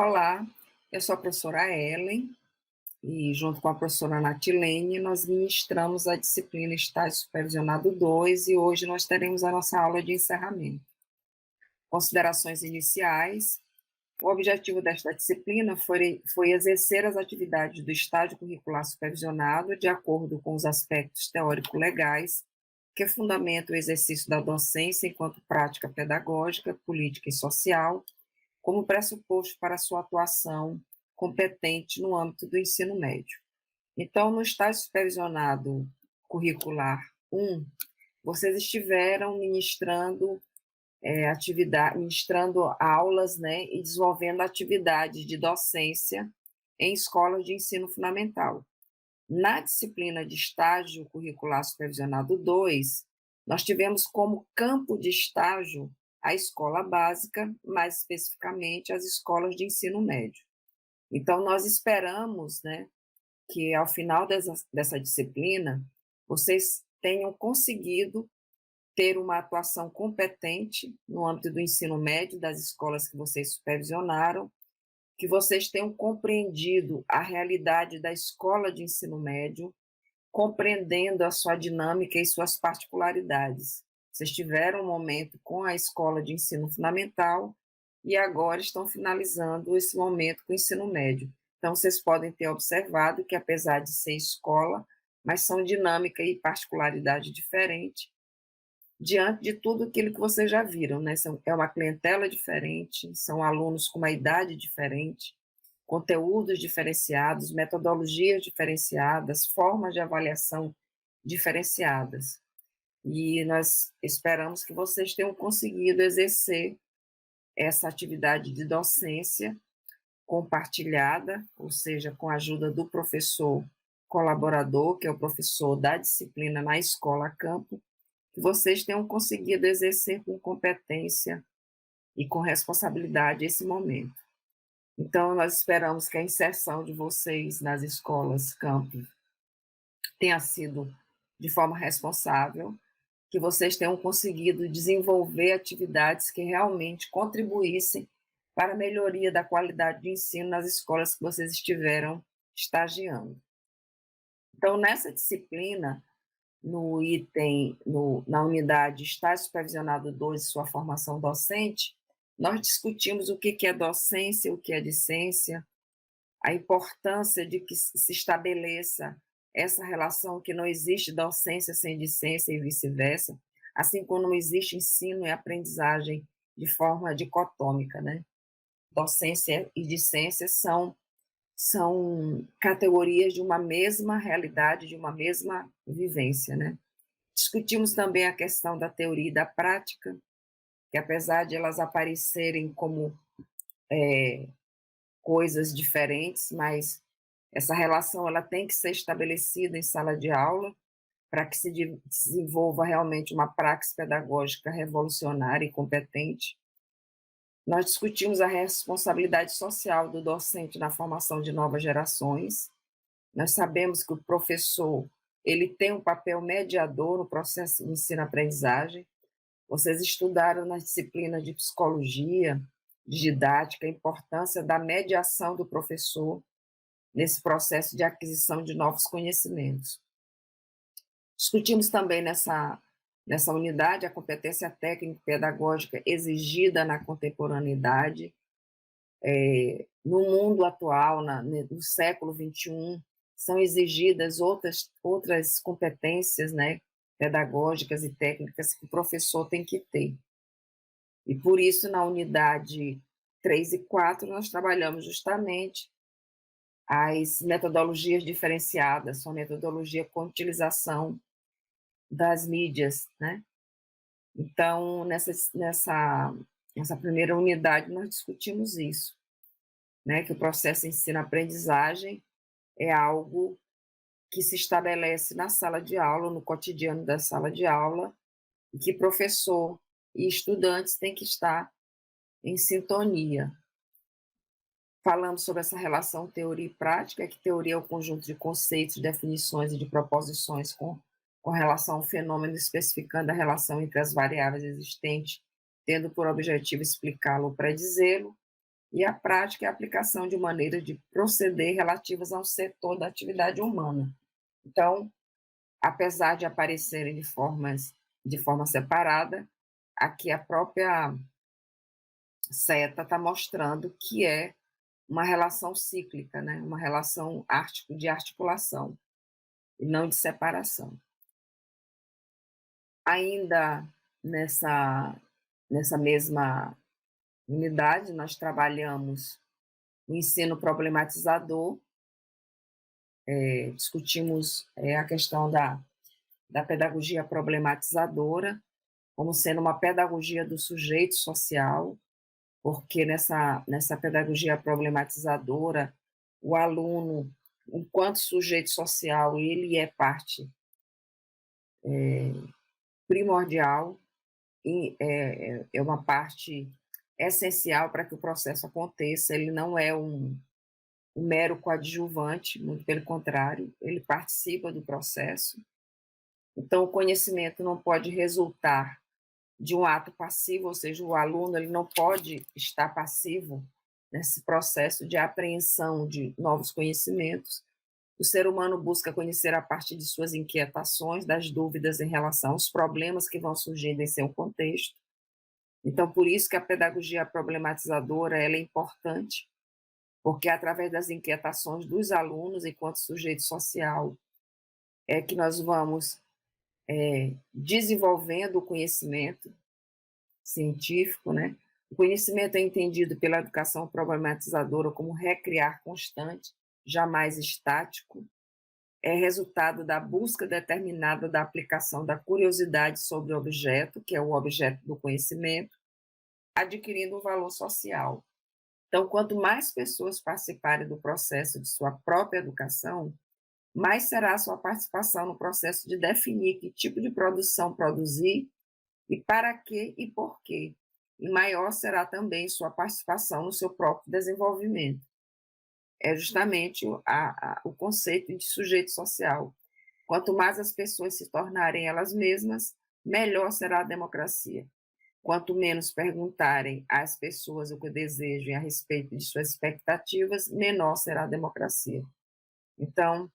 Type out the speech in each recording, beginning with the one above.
Olá, eu sou a professora Ellen e, junto com a professora Natilene, nós ministramos a disciplina Estágio Supervisionado 2 e hoje nós teremos a nossa aula de encerramento. Considerações iniciais. O objetivo desta disciplina foi exercer as atividades do estágio curricular supervisionado de acordo com os aspectos teórico-legais que fundamentam o exercício da docência enquanto prática pedagógica, política e social, como pressuposto para sua atuação competente no âmbito do ensino médio. Então, no estágio supervisionado curricular 1, vocês estiveram ministrando aulas, né, e desenvolvendo atividades de docência em escolas de ensino fundamental. Na disciplina de estágio curricular supervisionado 2, nós tivemos como campo de estágio a escola básica, mais especificamente as escolas de ensino médio. Então, nós esperamos, né, que ao final dessa disciplina, vocês tenham conseguido ter uma atuação competente no âmbito do ensino médio, das escolas que vocês supervisionaram, que vocês tenham compreendido a realidade da escola de ensino médio, compreendendo a sua dinâmica e suas particularidades. Vocês tiveram um momento com a escola de ensino fundamental e agora estão finalizando esse momento com o ensino médio. Então, vocês podem ter observado que, apesar de ser escola, mas são dinâmica e particularidade diferente, diante de tudo aquilo que vocês já viram, né? É uma clientela diferente, são alunos com uma idade diferente, conteúdos diferenciados, metodologias diferenciadas, formas de avaliação diferenciadas. E nós esperamos que vocês tenham conseguido exercer essa atividade de docência compartilhada, ou seja, com a ajuda do professor colaborador, que é o professor da disciplina na escola a campo, que vocês tenham conseguido exercer com competência e com responsabilidade esse momento. Então, nós esperamos que a inserção de vocês nas escolas campo tenha sido de forma responsável, que vocês tenham conseguido desenvolver atividades que realmente contribuíssem para a melhoria da qualidade de ensino nas escolas que vocês estiveram estagiando. Então, nessa disciplina, na unidade Estágio Supervisionado 2, sua formação docente, nós discutimos o que é docência, o que é discência, a importância de que se estabeleça essa relação que não existe docência sem discência e vice-versa, assim como não existe ensino e aprendizagem de forma dicotômica, né? Docência e discência são categorias de uma mesma realidade, de uma mesma vivência, né? Discutimos também a questão da teoria e da prática, que apesar de elas aparecerem como coisas diferentes, mas essa relação ela tem que ser estabelecida em sala de aula para que se desenvolva realmente uma praxis pedagógica revolucionária e competente. Nós discutimos a responsabilidade social do docente na formação de novas gerações. Nós sabemos que o professor ele tem um papel mediador no processo de ensino-aprendizagem. Vocês estudaram na disciplina de psicologia, de didática, a importância da mediação do professor nesse processo de aquisição de novos conhecimentos. Discutimos também nessa unidade a competência técnica e pedagógica exigida na contemporaneidade, no mundo atual, no século XXI, são exigidas outras competências, né, pedagógicas e técnicas que o professor tem que ter. E por isso, na unidade 3 e 4, nós trabalhamos justamente as metodologias diferenciadas, sua metodologia com utilização das mídias, né? Então, nessa primeira unidade, nós discutimos isso, né? Que o processo ensino-aprendizagem é algo que se estabelece na sala de aula, no cotidiano da sala de aula, e que professor e estudantes têm que estar em sintonia. Falamos sobre essa relação teoria e prática, que teoria é o conjunto de conceitos, definições e de proposições com relação ao fenômeno, especificando a relação entre as variáveis existentes, tendo por objetivo explicá-lo ou predizê-lo. e a prática é a aplicação de maneiras de proceder relativas a um setor da atividade humana. Então, apesar de aparecerem de forma separada, aqui a própria seta está mostrando que é uma relação cíclica, né? Uma relação de articulação, e não de separação. Ainda nessa mesma unidade, nós trabalhamos o ensino problematizador, discutimos a questão da pedagogia problematizadora, como sendo uma pedagogia do sujeito social, porque nessa pedagogia problematizadora, o aluno, enquanto sujeito social, ele é parte primordial e é uma parte essencial para que o processo aconteça. Ele não é um mero coadjuvante, muito pelo contrário, ele participa do processo. Então, o conhecimento não pode resultar de um ato passivo, ou seja, o aluno ele não pode estar passivo nesse processo de apreensão de novos conhecimentos. O ser humano busca conhecer a partir de suas inquietações, das dúvidas em relação aos problemas que vão surgindo em seu contexto. Então, por isso que a pedagogia problematizadora ela é importante, porque através das inquietações dos alunos, enquanto sujeito social, é que nós vamos desenvolvendo o conhecimento científico, né? O conhecimento é entendido pela educação problematizadora como recriar constante, jamais estático, é resultado da busca determinada da aplicação da curiosidade sobre o objeto, que é o objeto do conhecimento, adquirindo um valor social. Então, quanto mais pessoas participarem do processo de sua própria educação, mais será a sua participação no processo de definir que tipo de produção produzir e para quê e por quê. E maior será também sua participação no seu próprio desenvolvimento. É justamente o conceito de sujeito social. Quanto mais as pessoas se tornarem elas mesmas, melhor será a democracia. Quanto menos perguntarem às pessoas o que desejam a respeito de suas expectativas, menor será a democracia. Então,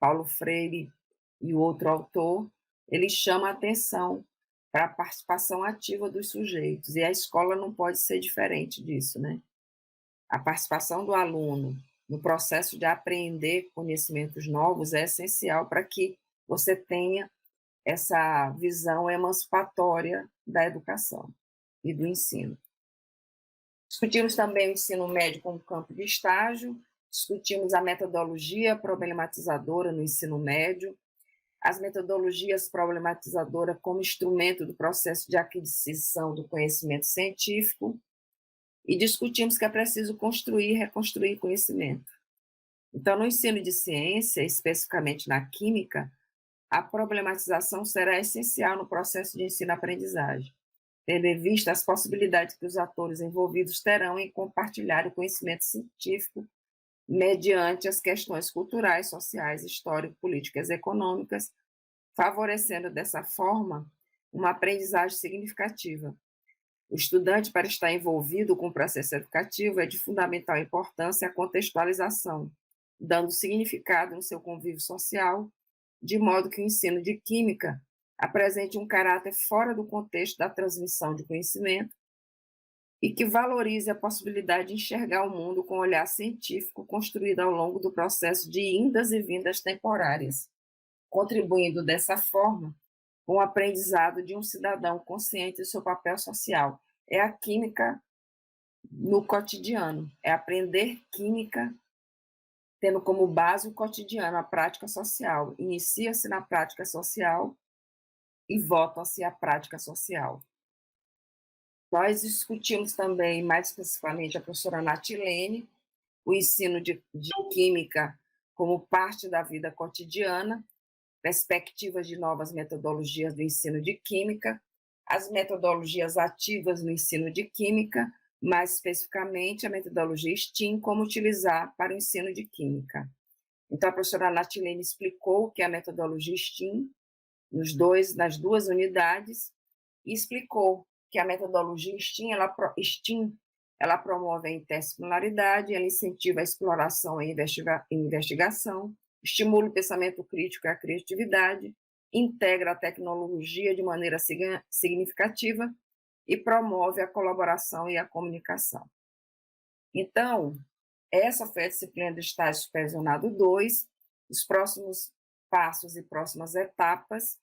Paulo Freire e o outro autor, ele chama a atenção para a participação ativa dos sujeitos, e a escola não pode ser diferente disso, né? A participação do aluno no processo de aprender conhecimentos novos é essencial para que você tenha essa visão emancipatória da educação e do ensino. Discutimos também o ensino médio como campo de estágio, discutimos a metodologia problematizadora no ensino médio, as metodologias problematizadoras como instrumento do processo de aquisição do conhecimento científico, e discutimos que é preciso construir e reconstruir conhecimento. Então, no ensino de ciência, especificamente na química, a problematização será essencial no processo de ensino-aprendizagem, tendo em vista as possibilidades que os atores envolvidos terão em compartilhar o conhecimento científico mediante as questões culturais, sociais, histórico-políticas e econômicas, favorecendo dessa forma uma aprendizagem significativa. O estudante, para estar envolvido com o processo educativo, é de fundamental importância a contextualização, dando significado no seu convívio social, de modo que o ensino de química apresente um caráter fora do contexto da transmissão de conhecimento e que valorize a possibilidade de enxergar o mundo com um olhar científico construído ao longo do processo de indas e vindas temporárias, contribuindo dessa forma com o aprendizado de um cidadão consciente do seu papel social. É a química no cotidiano, é aprender química tendo como base o cotidiano, a prática social. Inicia-se na prática social e volta-se à prática social. Nós discutimos também, mais especificamente, a professora Natilene, o ensino de química como parte da vida cotidiana, perspectivas de novas metodologias do ensino de química, as metodologias ativas no ensino de química, mais especificamente a metodologia STEAM, como utilizar para o ensino de química. Então, a professora Natilene explicou o que é a metodologia STEAM nas duas unidades e explicou que a metodologia STEAM, ela promove a interdisciplinaridade, ela incentiva a exploração e investigação, estimula o pensamento crítico e a criatividade, integra a tecnologia de maneira significativa e promove a colaboração e a comunicação. Então, essa foi a disciplina do estágio supervisionado 2, os próximos passos e próximas etapas.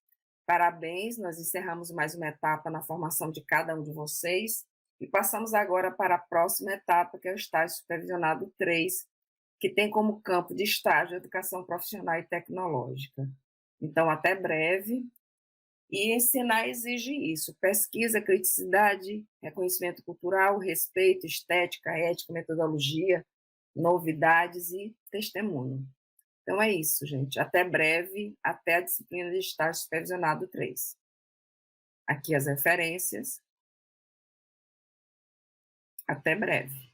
Parabéns, nós encerramos mais uma etapa na formação de cada um de vocês e passamos agora para a próxima etapa, que é o estágio supervisionado 3, que tem como campo de estágio educação profissional e tecnológica. Então, até breve. E ensinar exige isso: pesquisa, criticidade, reconhecimento cultural, respeito, estética, ética, metodologia, novidades e testemunho. Então é isso, gente. Até breve, até a disciplina de estágio supervisionado 3. Aqui as referências. Até breve.